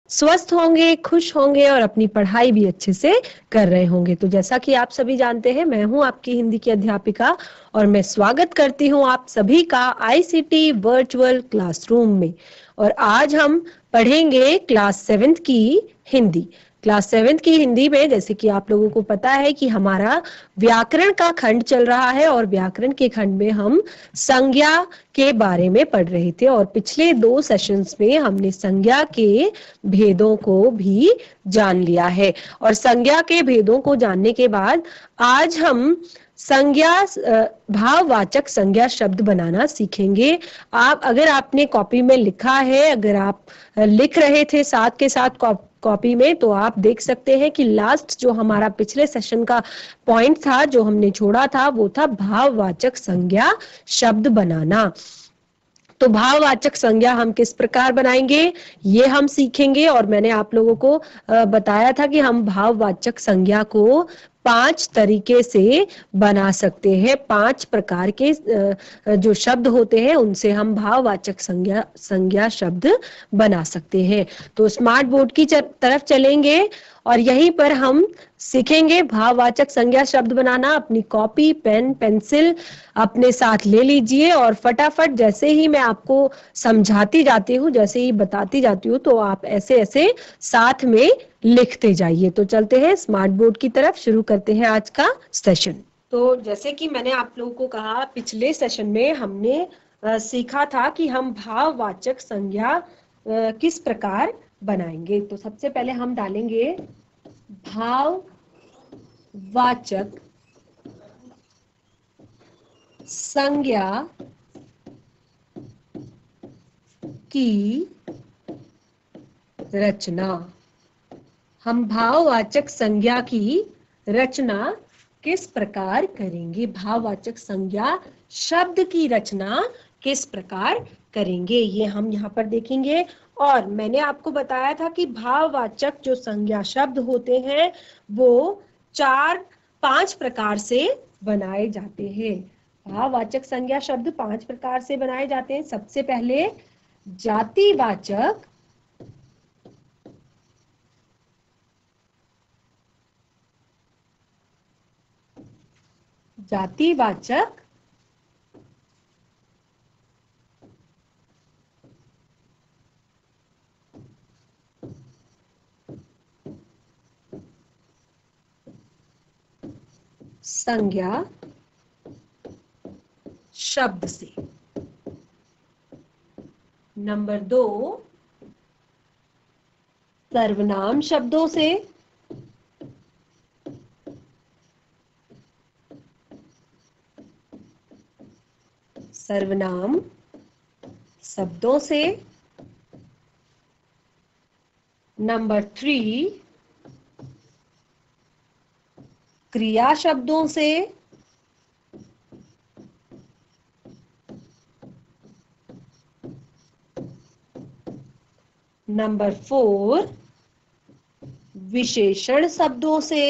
स्वस्थ होंगे, खुश होंगे और अपनी पढ़ाई भी अच्छे से कर रहे होंगे। तो जैसा कि आप सभी जानते हैं, मैं हूं आपकी हिंदी की अध्यापिका और मैं स्वागत करती हूं आप सभी का आईसीटी वर्चुअल क्लासरूम में। और आज हम पढ़ेंगे क्लास 7th की हिंदी। क्लास 7th की हिंदी में जैसे कि आप लोगों को पता है कि हमारा व्याकरण का खंड चल रहा है और व्याकरण के खंड में हम संज्ञा के बारे में पढ़ रहे थे और पिछले 2 सेशंस में हमने संज्ञा के भेदों को भी जान लिया है। और संज्ञा के भेदों को जानने के बाद आज हम संज्ञा भाववाचक संज्ञा शब्द बनाना सीखेंगे। अगर आपने कॉपी में लिखा है, अगर आप लिख रहे थे साथ के साथ कॉपी में, तो आप देख सकते हैं कि लास्ट जो हमारा पिछले सेशन का पॉइंट था, जो हमने छोड़ा था, वो था भाववाचक संज्ञा शब्द बनाना। तो भाववाचक संज्ञा हम किस प्रकार बनाएंगे ये हम सीखेंगे। और मैंने आप लोगों को बताया था कि हम भाववाचक संज्ञा को 5 तरीके से बना सकते हैं। 5 प्रकार के जो शब्द होते हैं उनसे हम भाववाचक संज्ञा शब्द बना सकते हैं। तो स्मार्ट बोर्ड की तरफ चलेंगे और यहीं पर हम सीखेंगे भाववाचक संज्ञा शब्द बनाना। अपनी कॉपी, पेन, पेंसिल अपने साथ ले लीजिए और फटाफट जैसे ही मैं आपको समझाती जाती हूँ, जैसे ही बताती जाती हूँ, तो आप ऐसे ऐसे साथ में लिखते जाइए। तो चलते हैं स्मार्ट बोर्ड की तरफ, शुरू करते हैं आज का सेशन। तो जैसे कि मैंने आप लोगों को कहा, पिछले सेशन में हमने सीखा था कि हम भाववाचक संज्ञा किस प्रकार बनाएंगे। तो सबसे पहले हम डालेंगे भाववाचक संज्ञा की रचना। हम भाववाचक संज्ञा की रचना किस प्रकार करेंगे, भाववाचक संज्ञा शब्द की रचना किस प्रकार करेंगे, ये हम यहाँ पर देखेंगे। और मैंने आपको बताया था कि भाववाचक जो संज्ञा शब्द होते हैं वो 5 प्रकार से बनाए जाते हैं। भाववाचक संज्ञा शब्द 5 प्रकार से बनाए जाते हैं। सबसे पहले जातिवाचक संज्ञा शब्द से। नंबर 2 सर्वनाम शब्दों से। सर्वनाम शब्दों से। नंबर 3 क्रिया शब्दों से। नंबर 4 विशेषण शब्दों से।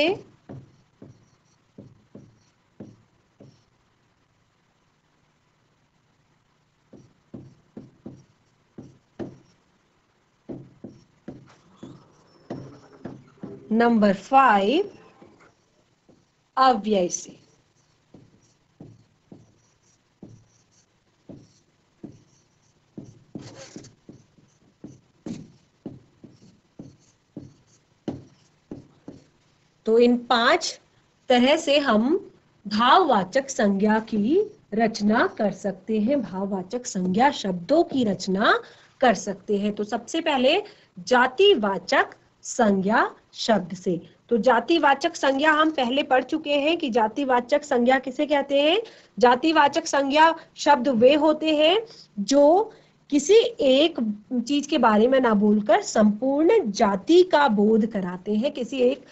नंबर 5 अव्यय से। तो इन 5 तरह से हम भाववाचक संज्ञा की रचना कर सकते हैं, भाववाचक संज्ञा शब्दों की रचना कर सकते हैं। तो सबसे पहले जातिवाचक संज्ञा शब्द से। तो जातिवाचक संज्ञा हम पहले पढ़ चुके हैं कि जातिवाचक संज्ञा किसे कहते हैं। जातिवाचक संज्ञा शब्द वे होते हैं जो किसी एक चीज के बारे में ना बोलकर संपूर्ण जाति का बोध कराते हैं। किसी एक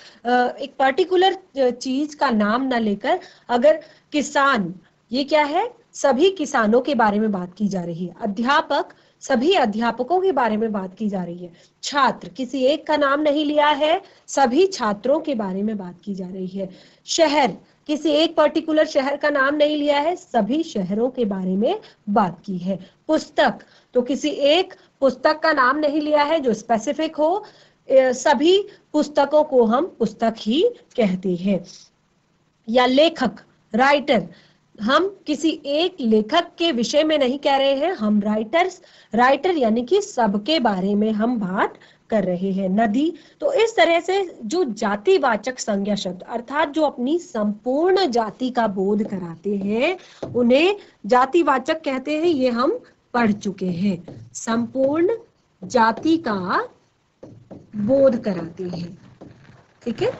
पर्टिकुलर चीज का नाम ना लेकर, अगर किसान, ये क्या है, सभी किसानों के बारे में बात की जा रही है। अध्यापक, सभी अध्यापकों के बारे में बात की जा रही है। छात्र, किसी एक का नाम नहीं लिया है, सभी छात्रों के बारे में बात की जा रही है। शहर, किसी एक पर्टिकुलर शहर का नाम नहीं लिया है, सभी शहरों के बारे में बात की है। पुस्तक, तो किसी एक पुस्तक का नाम नहीं लिया है जो स्पेसिफिक हो, सभी पुस्तकों को हम पुस्तक ही कहते हैं। या लेखक, राइटर, हम किसी एक लेखक के विषय में नहीं कह रहे हैं, हम राइटर यानी कि सबके बारे में हम बात कर रहे हैं। नदी, तो इस तरह से जो जातिवाचक संज्ञा शब्द अर्थात जो अपनी संपूर्ण जाति का बोध कराते हैं उन्हें जातिवाचक कहते हैं। ये हम पढ़ चुके हैं। संपूर्ण जाति का बोध कराते हैं, ठीक है।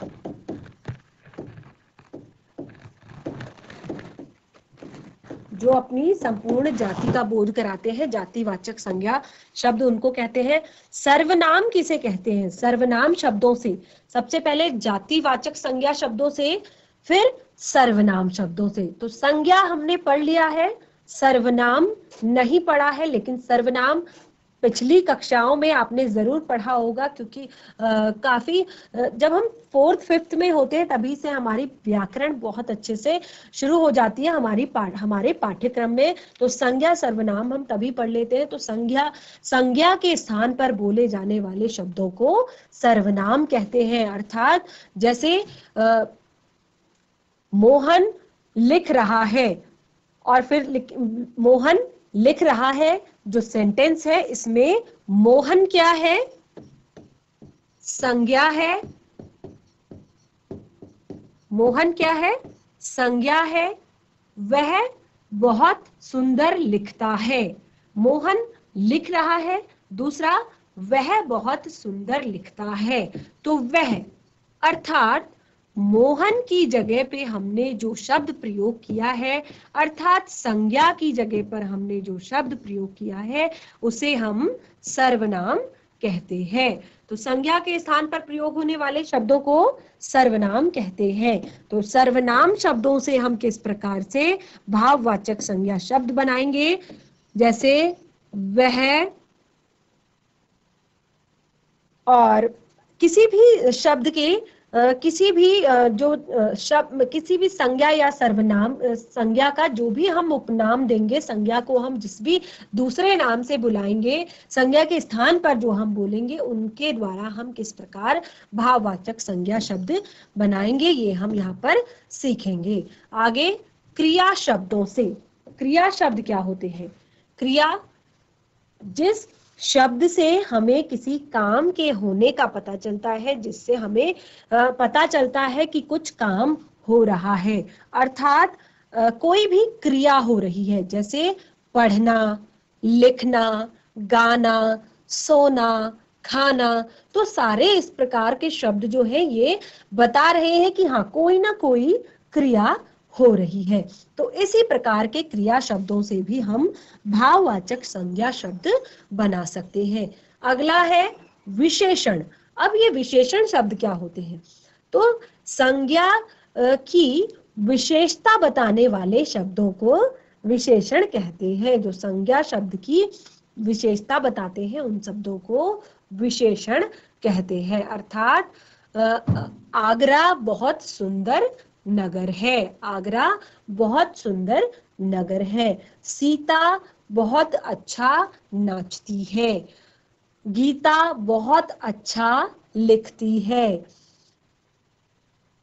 जो अपनी संपूर्ण जाति का बोध कराते हैं, जातिवाचक संज्ञा शब्द उनको कहते हैं। सर्वनाम किसे कहते हैं? सर्वनाम शब्दों से, सबसे पहले जातिवाचक संज्ञा शब्दों से, फिर सर्वनाम शब्दों से। तो संज्ञा हमने पढ़ लिया है, सर्वनाम नहीं पढ़ा है, लेकिन सर्वनाम पिछली कक्षाओं में आपने जरूर पढ़ा होगा, क्योंकि काफी जब हम 4th 5th में होते हैं तभी से हमारी व्याकरण बहुत अच्छे से शुरू हो जाती है हमारे पाठ्यक्रम में। तो संज्ञा सर्वनाम हम तभी पढ़ लेते हैं। तो संज्ञा के स्थान पर बोले जाने वाले शब्दों को सर्वनाम कहते हैं। अर्थात जैसे मोहन लिख रहा है, और फिर मोहन लिख रहा है, जो सेंटेंस है इसमें मोहन क्या है? संज्ञा है। मोहन क्या है? संज्ञा है। वह बहुत सुंदर लिखता है। मोहन लिख रहा है, दूसरा वह बहुत सुंदर लिखता है। तो वह अर्थात मोहन की जगह पे हमने जो शब्द प्रयोग किया है, अर्थात संज्ञा की जगह पर हमने जो शब्द प्रयोग किया है उसे हम सर्वनाम कहते हैं। तो संज्ञा के स्थान पर प्रयोग होने वाले शब्दों को सर्वनाम कहते हैं। तो सर्वनाम शब्दों से हम किस प्रकार से भाववाचक संज्ञा शब्द बनाएंगे? जैसे वह, और किसी भी शब्द के किसी भी किसी भी संज्ञा या सर्वनाम संज्ञा का जो भी हम उपनाम देंगे, संज्ञा को हम जिस भी दूसरे नाम से बुलाएंगे, संज्ञा के स्थान पर जो हम बोलेंगे उनके द्वारा हम किस प्रकार भाववाचक संज्ञा शब्द बनाएंगे, ये हम यहाँ पर सीखेंगे। आगे क्रिया शब्दों से। क्रिया शब्द क्या होते हैं? क्रिया, जिस शब्द से हमें किसी काम के होने का पता चलता है, जिससे हमें पता चलता है कि कुछ काम हो रहा है, अर्थात कोई भी क्रिया हो रही है, जैसे पढ़ना, लिखना, गाना, सोना, खाना। तो सारे इस प्रकार के शब्द जो है ये बता रहे हैं कि हाँ कोई ना कोई क्रिया हो रही है। तो इसी प्रकार के क्रिया शब्दों से भी हम भाववाचक संज्ञा शब्द बना सकते हैं। अगला है विशेषण। अब ये विशेषण शब्द क्या होते हैं? तो संज्ञा की विशेषता बताने वाले शब्दों को विशेषण कहते हैं। जो संज्ञा शब्द की विशेषता बताते हैं उन शब्दों को विशेषण कहते हैं। अर्थात आगरा बहुत सुंदर नगर है। आगरा बहुत सुंदर नगर है। सीता बहुत अच्छा नाचती है। गीता बहुत अच्छा लिखती है।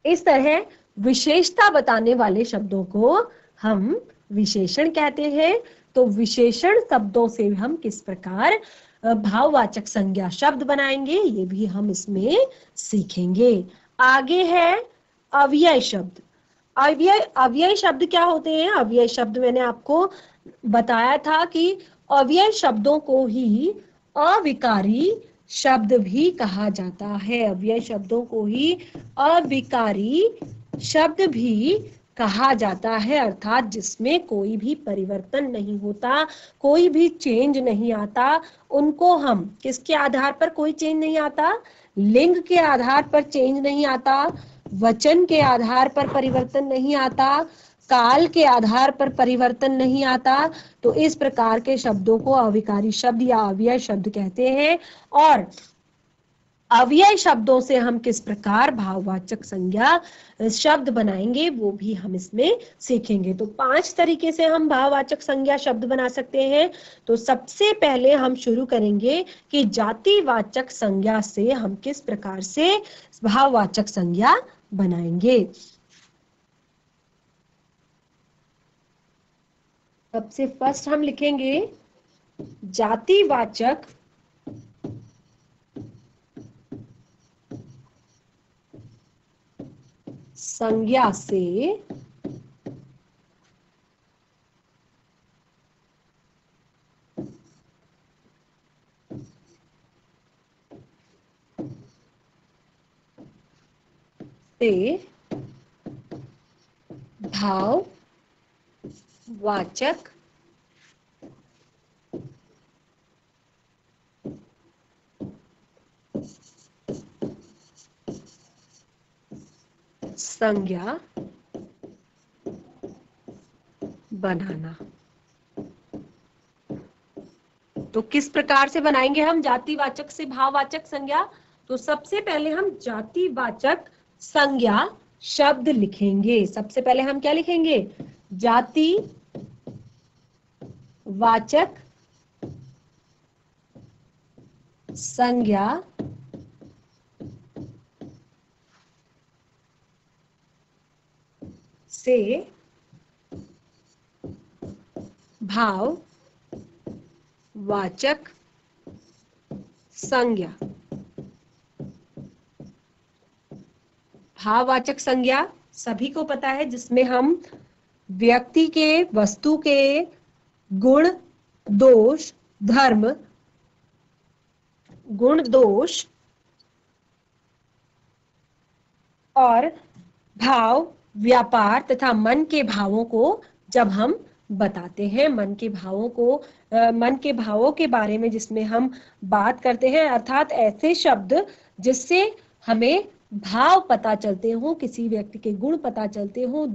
इस तरह विशेषता बताने वाले शब्दों को हम विशेषण कहते हैं। तो विशेषण शब्दों से हम किस प्रकार भाववाचक संज्ञा शब्द बनाएंगे, ये भी हम इसमें सीखेंगे। आगे है अव्यय शब्द। अव्यय शब्द क्या होते हैं? अव्यय शब्द मैंने आपको बताया था कि अव्यय शब्दों को ही अविकारी शब्द भी कहा जाता है। अव्यय शब्दों को ही अविकारी शब्द भी कहा जाता है, अर्थात जिसमें कोई भी परिवर्तन नहीं होता, कोई भी चेंज नहीं आता। उनको हम किसके आधार पर कोई चेंज नहीं आता? लिंग के आधार पर चेंज नहीं आता, वचन के आधार पर परिवर्तन नहीं आता, काल के आधार पर परिवर्तन नहीं आता। तो इस प्रकार के शब्दों को अविकारी शब्द या अव्यय शब्द कहते हैं। और अव्यय शब्दों से हम किस प्रकार भाववाचक संज्ञा शब्द बनाएंगे वो भी हम इसमें सीखेंगे। तो 5 तरीके से हम भाववाचक संज्ञा शब्द बना सकते हैं। तो सबसे पहले हम शुरू करेंगे कि जातिवाचक संज्ञा से हम किस प्रकार से भाववाचक संज्ञा बनाएंगे। सबसे फर्स्ट हम लिखेंगे जातिवाचक संज्ञा से भाववाचक संज्ञा बनाना। तो किस प्रकार से बनाएंगे हम जातिवाचक से भाववाचक संज्ञा? तो सबसे पहले हम जातिवाचक संज्ञा शब्द लिखेंगे। सबसे पहले हम क्या लिखेंगे? जातिवाचक संज्ञा से भाववाचक संज्ञा। भाववाचक संज्ञा सभी को पता है, जिसमें हम व्यक्ति के, वस्तु के गुण, दोष, धर्म, गुण, दोष और भाव, व्यापार तथा मन के भावों को जब हम बताते हैं, मन के भावों के बारे में जिसमें हम बात करते हैं, अर्थात ऐसे शब्द जिससे हमें भाव पता चलते हो, किसी व्यक्ति के गुण पता चलते हो,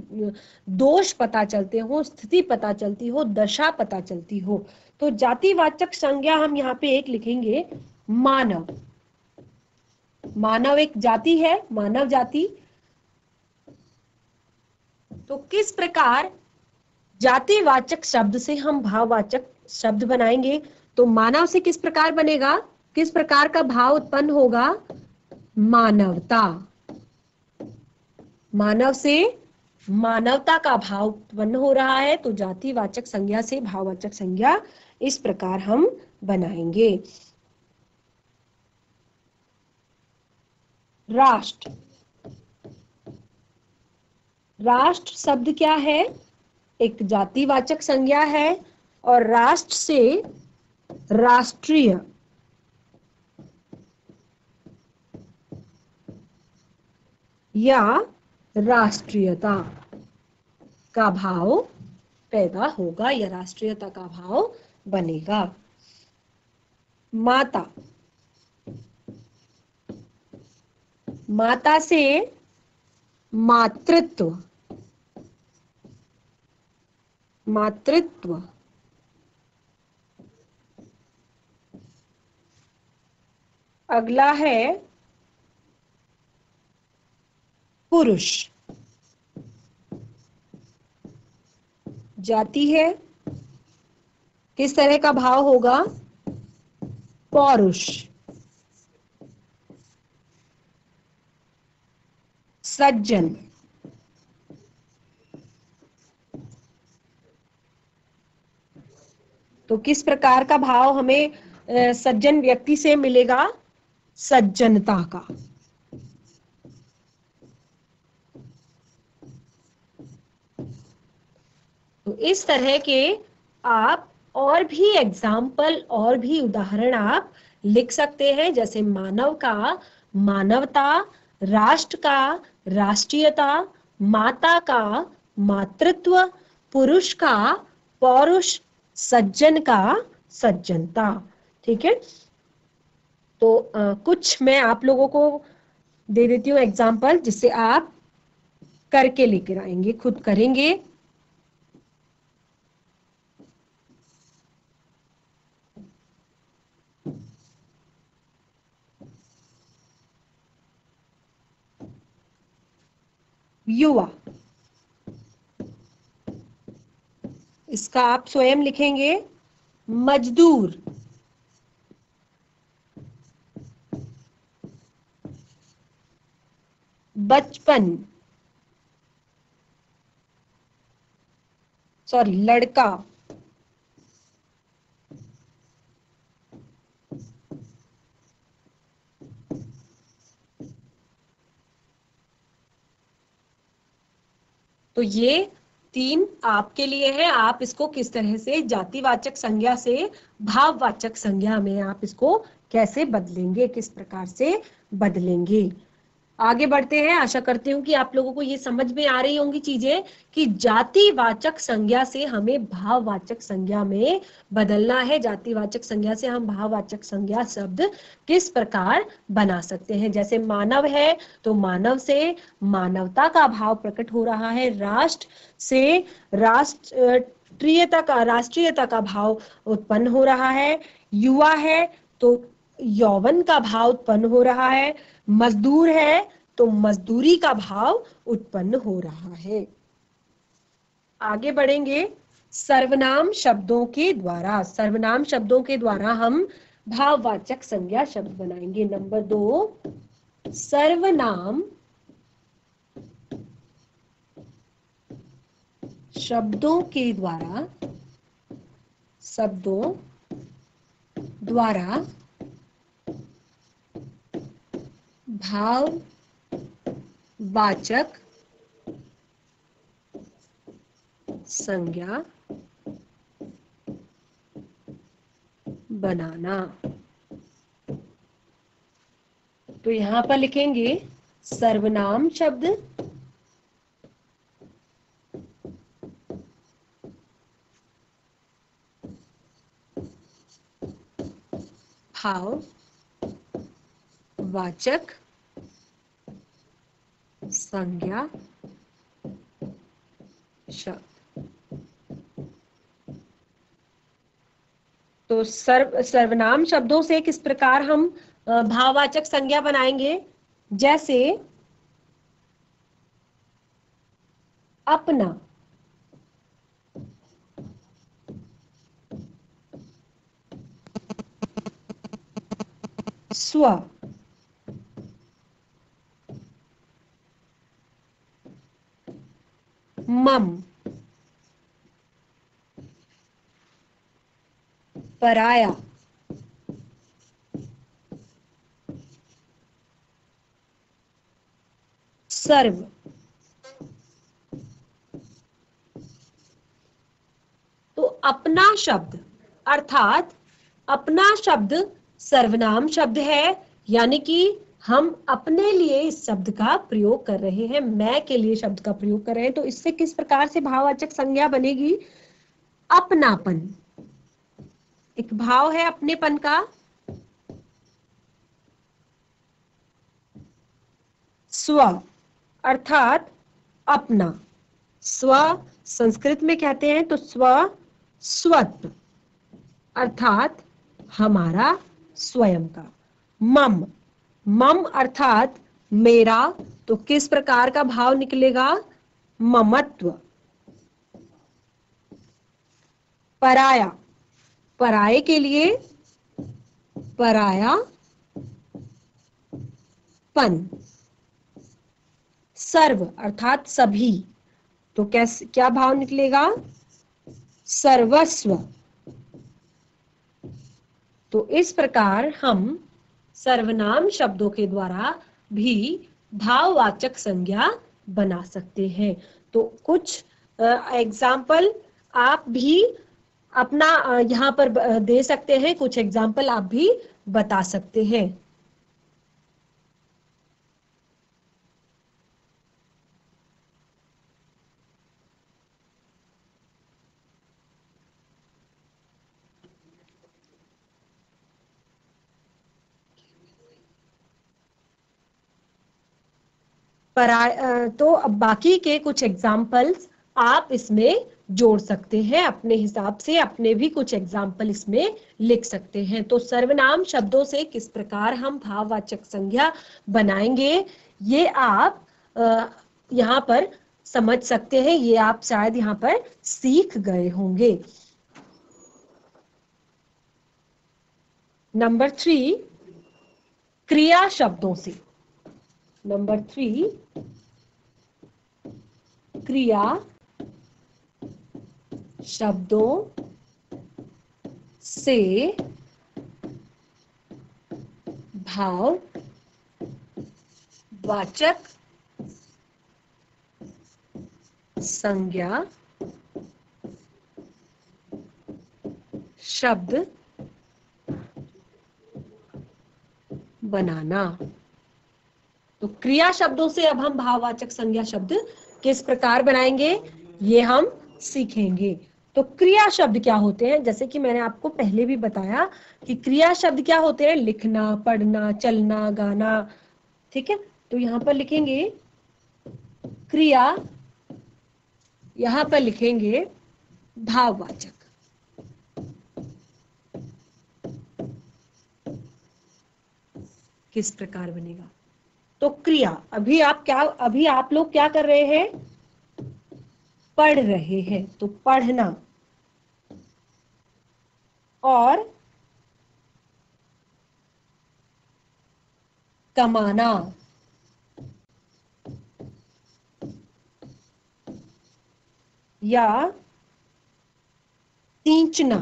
दोष पता चलते हो, स्थिति पता चलती हो, दशा पता चलती हो। तो जातिवाचक संज्ञा हम यहाँ पे एक लिखेंगे मानव। मानव एक जाति है, मानव जाति। तो किस प्रकार जातिवाचक शब्द से हम भाववाचक शब्द बनाएंगे? तो मानव से किस प्रकार बनेगा? किस प्रकार का भाव उत्पन्न होगा? मानवता। मानव से मानवता का भाव उत्पन्न हो रहा है, तो जातिवाचक संज्ञा से भाववाचक संज्ञा इस प्रकार हम बनाएंगे। राष्ट्र। राष्ट्र शब्द क्या है? एक जातिवाचक संज्ञा है और राष्ट्र से राष्ट्रीय या राष्ट्रीयता का भाव पैदा होगा या राष्ट्रीयता का भाव बनेगा। माता। माता से मातृत्व। मातृत्व। अगला है पुरुष। जाति है, किस तरह का भाव होगा? पौरुष। सज्जन। तो किस प्रकार का भाव हमें सज्जन व्यक्ति से मिलेगा? सज्जनता का। तो इस तरह के आप और भी एग्जाम्पल और भी उदाहरण आप लिख सकते हैं, जैसे मानव का मानवता, राष्ट्र का राष्ट्रीयता, माता का मातृत्व, पुरुष का पौरुष, सज्जन का सज्जनता। ठीक है। तो कुछ मैं आप लोगों को दे देती हूँ एग्जाम्पल, जिससे आप करके लेकर आएंगे, खुद करेंगे। युवा, इसका आप स्वयं लिखेंगे मजदूर, बचपन, सॉरी लड़का, तो ये 3 आपके लिए है। आप इसको किस तरह से जातिवाचक संज्ञा से भाववाचक संज्ञा में आप इसको कैसे बदलेंगे, किस प्रकार से बदलेंगे। आगे बढ़ते हैं। आशा करती हूँ कि आप लोगों को ये समझ में आ रही होंगी चीजें कि जातिवाचक संज्ञा से हमें भाववाचक संज्ञा में बदलना है। जातिवाचक संज्ञा से हम भाववाचक संज्ञा शब्द किस प्रकार बना सकते हैं। जैसे मानव है तो मानव से मानवता का भाव प्रकट हो रहा है, राष्ट्र से राष्ट्रीयता का भाव उत्पन्न हो रहा है, युवा है तो यौवन का भाव उत्पन्न हो रहा है, मजदूर है तो मजदूरी का भाव उत्पन्न हो रहा है। आगे बढ़ेंगे। सर्वनाम शब्दों के द्वारा, सर्वनाम शब्दों के द्वारा हम भाववाचक संज्ञा शब्द बनाएंगे। नंबर 2, सर्वनाम शब्दों के द्वारा, शब्दों द्वारा भाववाचक संज्ञा बनाना। तो यहां पर लिखेंगे सर्वनाम शब्द भाववाचक संज्ञा शब्द। तो सर्वनाम शब्दों से किस प्रकार हम भाववाचक संज्ञा बनाएंगे। जैसे अपना, स्व, मम, पराया, सर्व। तो अपना शब्द अर्थात अपना शब्द सर्वनाम शब्द है, यानी कि हम अपने लिए इस शब्द का प्रयोग कर रहे हैं, मैं के लिए शब्द का प्रयोग कर रहे हैं। तो इससे किस प्रकार से भाववाचक संज्ञा बनेगी। अपनापन, एक भाव है अपनेपन का। स्व अर्थात अपना, स्व संस्कृत में कहते हैं तो स्व स्वत्व अर्थात हमारा स्वयं का। मम, मम अर्थात मेरा, तो किस प्रकार का भाव निकलेगा, ममत्व। पराया, पराये के लिए पराया पन। सर्व अर्थात सभी, तो कैसे क्या भाव निकलेगा, सर्वस्व। तो इस प्रकार हम सर्वनाम शब्दों के द्वारा भी भाववाचक संज्ञा बना सकते हैं। तो कुछ एग्जाम्पल आप भी अपना यहाँ पर दे सकते हैं, कुछ एग्जाम्पल आप भी बता सकते हैं। तो अब बाकी के कुछ एग्जाम्पल्स आप इसमें जोड़ सकते हैं अपने हिसाब से, अपने भी कुछ एग्जाम्पल इसमें लिख सकते हैं। तो सर्वनाम शब्दों से किस प्रकार हम भाववाचक संज्ञा बनाएंगे, ये आप यहाँ पर समझ सकते हैं, ये आप शायद यहाँ पर सीख गए होंगे। नंबर 3, क्रिया शब्दों से। नंबर 3, क्रिया शब्दों से भाव वाचक संज्ञा शब्द बनाना। तो क्रिया शब्दों से अब हम भाववाचक संज्ञा शब्द किस प्रकार बनाएंगे, ये हम सीखेंगे। तो क्रिया शब्द क्या होते हैं, जैसे कि मैंने आपको पहले भी बताया कि क्रिया शब्द क्या होते हैं, लिखना, पढ़ना, चलना, गाना। ठीक है, तो यहाँ पर लिखेंगे क्रिया, यहाँ पर लिखेंगे भाववाचक। किस प्रकार बनेगा, तो क्रिया, अभी आप लोग क्या कर रहे हैं, पढ़ रहे हैं, तो पढ़ना। और कमाना, या सींचना,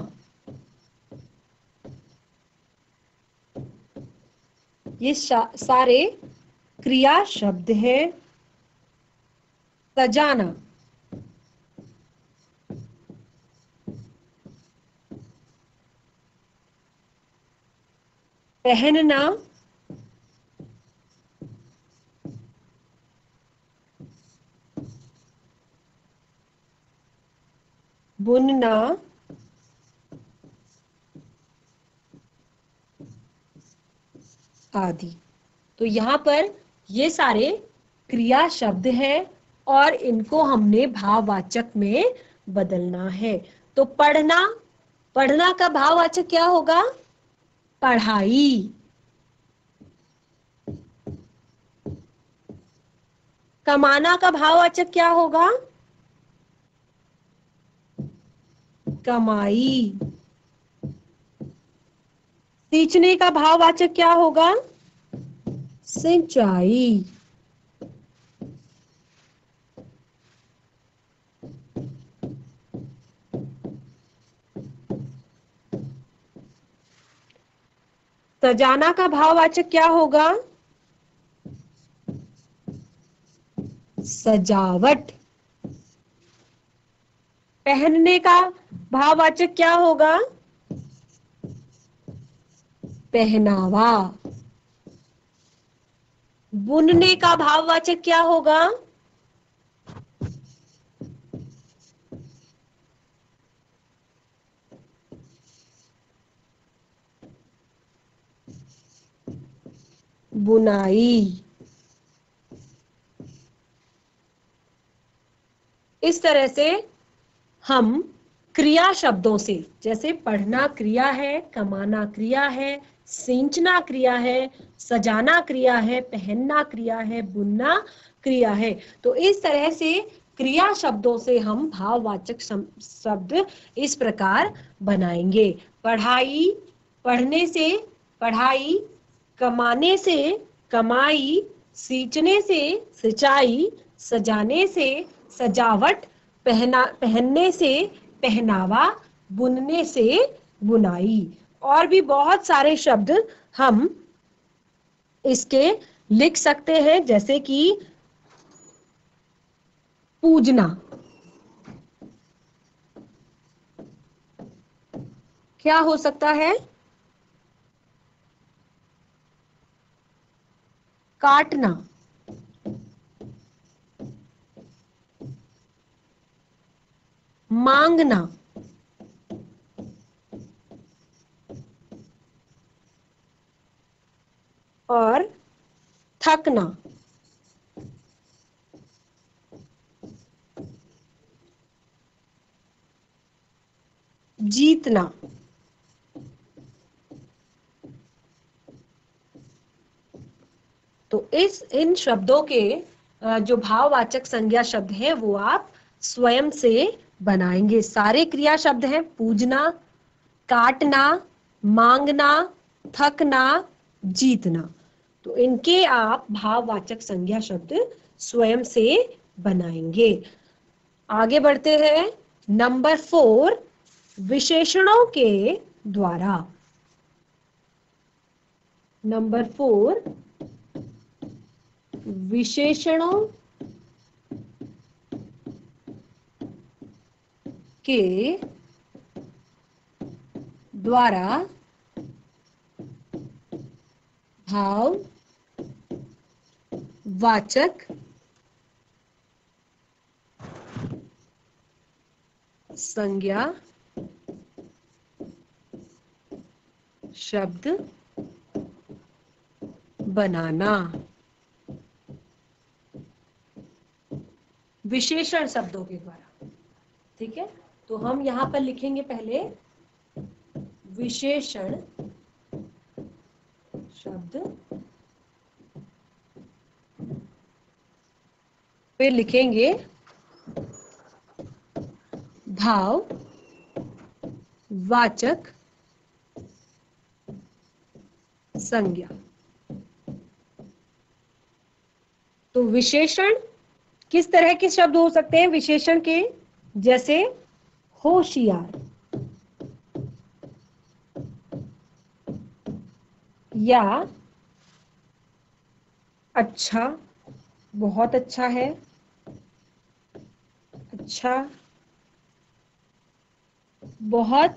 ये सारे क्रिया शब्द हैं। सजाना, पहनना, बुनना, आदि। तो यहाँ पर ये सारे क्रिया शब्द हैं और इनको हमने भाववाचक में बदलना है। तो पढ़ना, पढ़ना का भाववाचक क्या होगा, पढ़ाई। कमाना का भाववाचक क्या होगा, कमाई। सींचने का भाववाचक क्या होगा, सिंचाई। सजाना का भाववाचक क्या होगा, सजावट। पहनने का भाववाचक क्या होगा, पहनावा। बुनने का भाववाचक क्या होगा, बुनाई। इस तरह से हम क्रिया शब्दों से, जैसे पढ़ना क्रिया है, कमाना क्रिया है, सींचना क्रिया है, सजाना क्रिया है, पहनना क्रिया है, बुनना क्रिया है। तो इस तरह से क्रिया शब्दों से हम भाववाचक शब्द इस प्रकार बनाएंगे। पढ़ाई, पढ़ने से पढ़ाई, कमाने से कमाई, सींचने से सिंचाई, सजाने से सजावट, पहनने से पहनावा, बुनने से बुनाई। और भी बहुत सारे शब्द हम इसके लिख सकते हैं, जैसे कि पूजना, क्या हो सकता है, काटना। मांगना, और थकना। जीतना। तो इन शब्दों के जो भाववाचक संज्ञा शब्द है वो आप स्वयं से बनाएंगे। सारे क्रिया शब्द हैं पूजना, काटना, मांगना, थकना, जीतना। तो इनके आप भाववाचक संज्ञा शब्द स्वयं से बनाएंगे। आगे बढ़ते हैं। नंबर 4, विशेषणों के द्वारा। नंबर 4, विशेषणों के द्वारा भाववाचक संज्ञा शब्द बनाना। विशेषण शब्दों के द्वारा, ठीक है। तो हम यहां पर लिखेंगे पहले विशेषण शब्द, फिर लिखेंगे भाववाचक संज्ञा। तो विशेषण किस तरह के शब्द हो सकते हैं विशेषण के? जैसे होशियार या अच्छा, बहुत अच्छा है, अच्छा, बहुत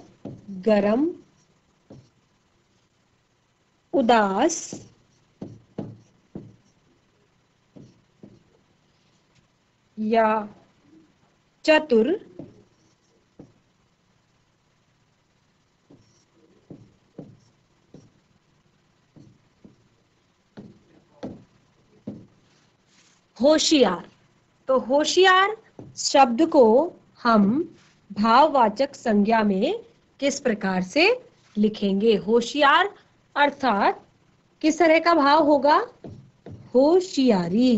गरम, उदास, या चतुर, होशियार। तो होशियार शब्द को हम भाववाचक संज्ञा में किस प्रकार से लिखेंगे? होशियार अर्थात किस तरह का भाव होगा? होशियारी।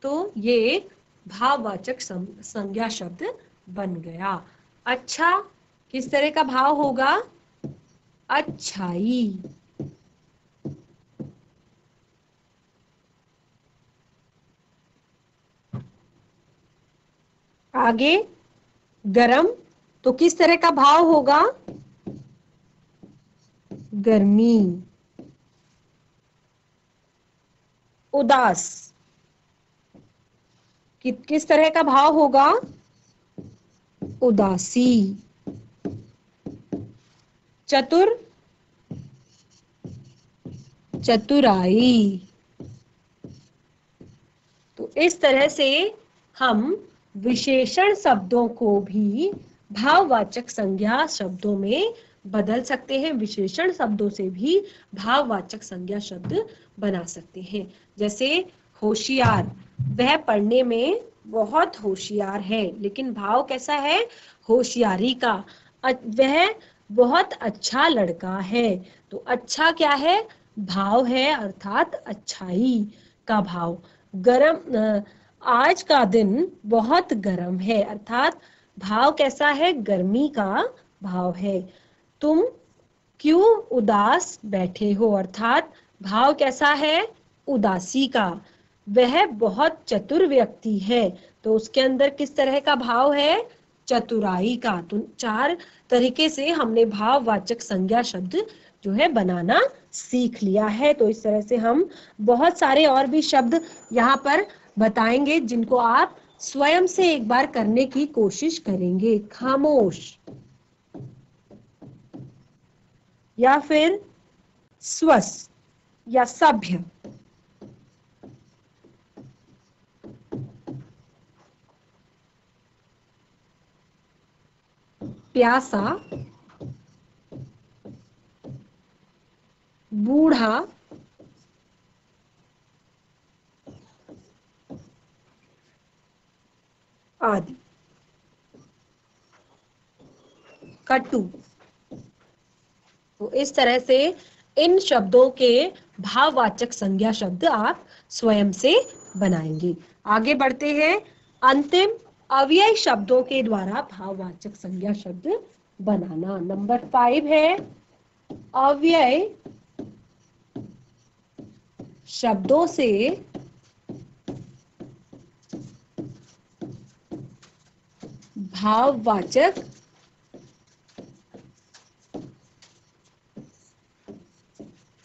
तो ये एक भाववाचक संज्ञा शब्द बन गया। अच्छा किस तरह का भाव होगा? अच्छाई। आगे गरम, तो किस तरह का भाव होगा? गर्मी। उदास किस तरह का भाव होगा? उदासी। चतुर, चतुराई। तो इस तरह से हम विशेषण शब्दों को भी भाववाचक संज्ञा शब्दों में बदल सकते हैं। विशेषण शब्दों से भी भाववाचक संज्ञा शब्द बना सकते हैं। जैसे होशियार, वह पढ़ने में बहुत होशियार है, लेकिन भाव कैसा है? होशियारी का। वह बहुत अच्छा लड़का है। तो अच्छा क्या है? भाव है, अर्थात अच्छाई का भाव। गरम, आज का दिन बहुत गरम है, अर्थात भाव कैसा है? गर्मी का भाव है। तुम क्यों उदास बैठे हो? अर्थात भाव कैसा है? उदासी का। वह बहुत चतुर व्यक्ति है, तो उसके अंदर किस तरह का भाव है? चतुराई का। तो 4 तरीके से हमने भाववाचक संज्ञा शब्द जो है बनाना सीख लिया है। तो इस तरह से हम बहुत सारे और भी शब्द यहाँ पर बताएंगे जिनको आप स्वयं से एक बार करने की कोशिश करेंगे। खामोश, या फिर स्वस्थ या सभ्य। प्यासा, बूढ़ा, आदि। कटु। तो इस तरह से इन शब्दों के भाववाचक संज्ञा शब्द आप स्वयं से बनाएंगे। आगे बढ़ते हैं। अंतिम अव्यय शब्दों के द्वारा भाववाचक संज्ञा शब्द बनाना। नंबर 5 है अव्यय शब्दों से भाववाचक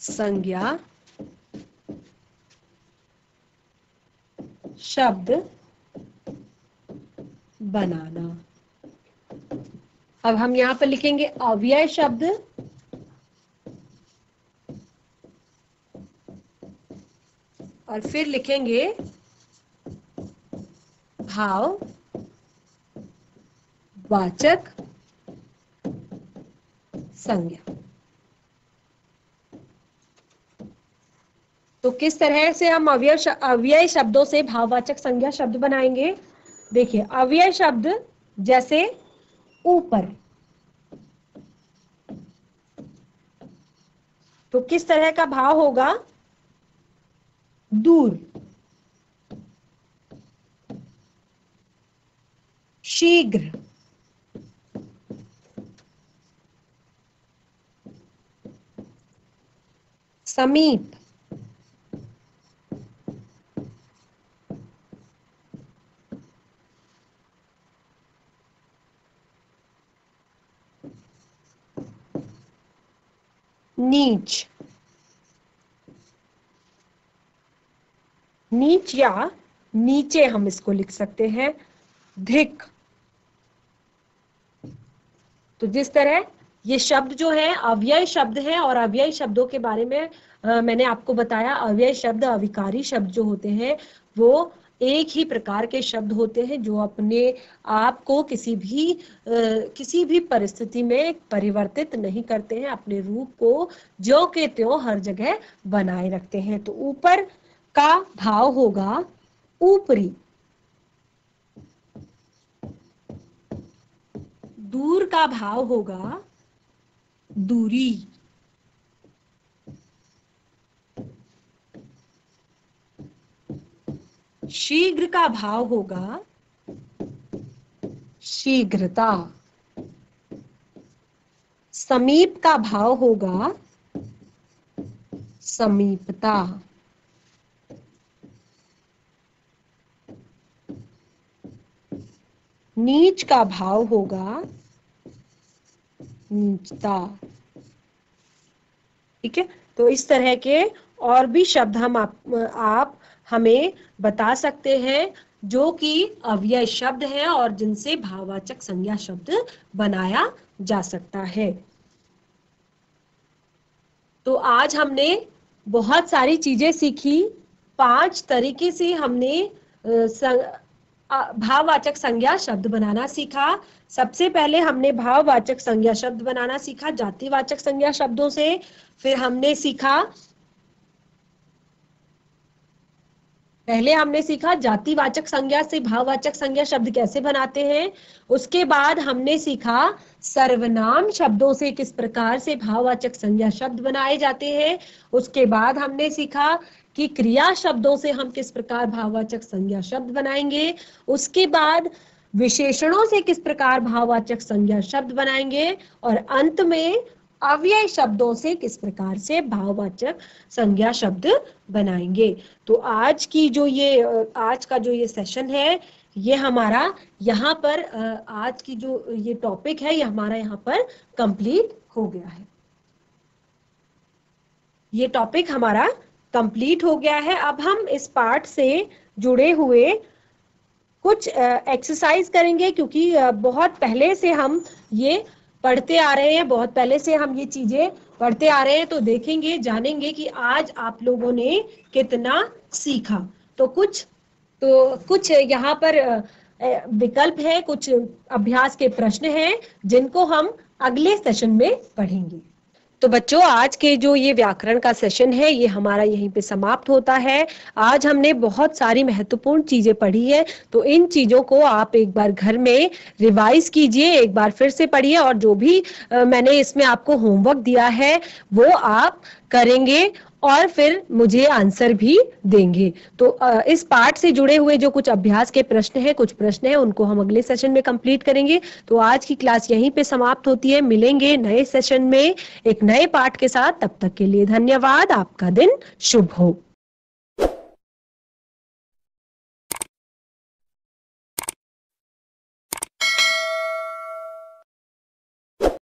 संज्ञा शब्द बनाना। अब हम यहां पर लिखेंगे अव्यय शब्द और फिर लिखेंगे भाववाचक संज्ञा। तो किस तरह से हम अव्यय शब्दों से भाववाचक संज्ञा शब्द बनाएंगे? देखिए, अव्यय शब्द जैसे ऊपर, तो किस तरह का भाव होगा? दूर। शीघ्र, समीप, नीच। नीच या नीचे हम इसको लिख सकते हैं। धिक। तो जिस तरह ये शब्द जो है अव्यय शब्द है, और अव्यय शब्दों के बारे में मैंने आपको बताया, अव्यय शब्द अविकारी शब्द जो होते हैं वो एक ही प्रकार के शब्द होते हैं जो अपने आप को किसी भी परिस्थिति में परिवर्तित नहीं करते हैं, अपने रूप को ज्यों के त्यों हर जगह बनाए रखते हैं। तो ऊपर का भाव होगा ऊपरी, दूर का भाव होगा दूरी, शीघ्र का भाव होगा शीघ्रता, समीप का भाव होगा समीपता, नीच का भाव होगा नीचता। ठीक है, तो इस तरह के और भी शब्द आप हमें बता सकते हैं जो कि अव्यय शब्द हैं और जिनसे भाववाचक संज्ञा शब्द बनाया जा सकता है। तो आज हमने बहुत सारी चीजें सीखी। 5 तरीके से हमने भाववाचक संज्ञा शब्द बनाना सीखा। सबसे पहले हमने भाववाचक संज्ञा शब्द बनाना सीखा जातिवाचक संज्ञा शब्दों से। फिर हमने सीखा जातिवाचक संज्ञा से भाववाचक संज्ञा शब्द कैसे बनाते हैं। उसके बाद हमने सीखा सर्वनाम शब्दों से किस प्रकार से भाववाचक संज्ञा शब्द बनाए जाते हैं। उसके बाद हमने सीखा कि क्रिया शब्दों से हम किस प्रकार भाववाचक संज्ञा शब्द बनाएंगे। उसके बाद विशेषणों से किस प्रकार भाववाचक संज्ञा शब्द बनाएंगे, और अंत में अव्यय शब्दों से किस प्रकार से भाववाचक संज्ञा शब्द बनाएंगे। तो आज का जो ये सेशन है, ये हमारा यहाँ पर आज की जो ये टॉपिक है, ये हमारा यहाँ पर कंप्लीट हो गया है। ये टॉपिक हमारा कंप्लीट हो गया है। अब हम इस पार्ट से जुड़े हुए कुछ एक्सरसाइज करेंगे, क्योंकि बहुत पहले से हम ये पढ़ते आ रहे हैं, बहुत पहले से हम ये चीजें पढ़ते आ रहे हैं। तो देखेंगे, जानेंगे कि आज आप लोगों ने कितना सीखा। तो कुछ यहाँ पर विकल्प है, कुछ अभ्यास के प्रश्न हैं जिनको हम अगले सेशन में पढ़ेंगे। तो बच्चों, आज के जो ये व्याकरण का सेशन है ये हमारा यहीं पे समाप्त होता है। आज हमने बहुत सारी महत्वपूर्ण चीजें पढ़ी है, तो इन चीजों को आप एक बार घर में रिवाइज कीजिए, एक बार फिर से पढ़िए, और जो भी मैंने इसमें आपको होमवर्क दिया है वो आप करेंगे और फिर मुझे आंसर भी देंगे। तो इस पाठ से जुड़े हुए जो कुछ अभ्यास के प्रश्न हैं, कुछ प्रश्न हैं, उनको हम अगले सेशन में कंप्लीट करेंगे। तो आज की क्लास यहीं पे समाप्त होती है। मिलेंगे नए सेशन में एक नए पाठ के साथ। तब तक के लिए धन्यवाद। आपका दिन शुभ हो।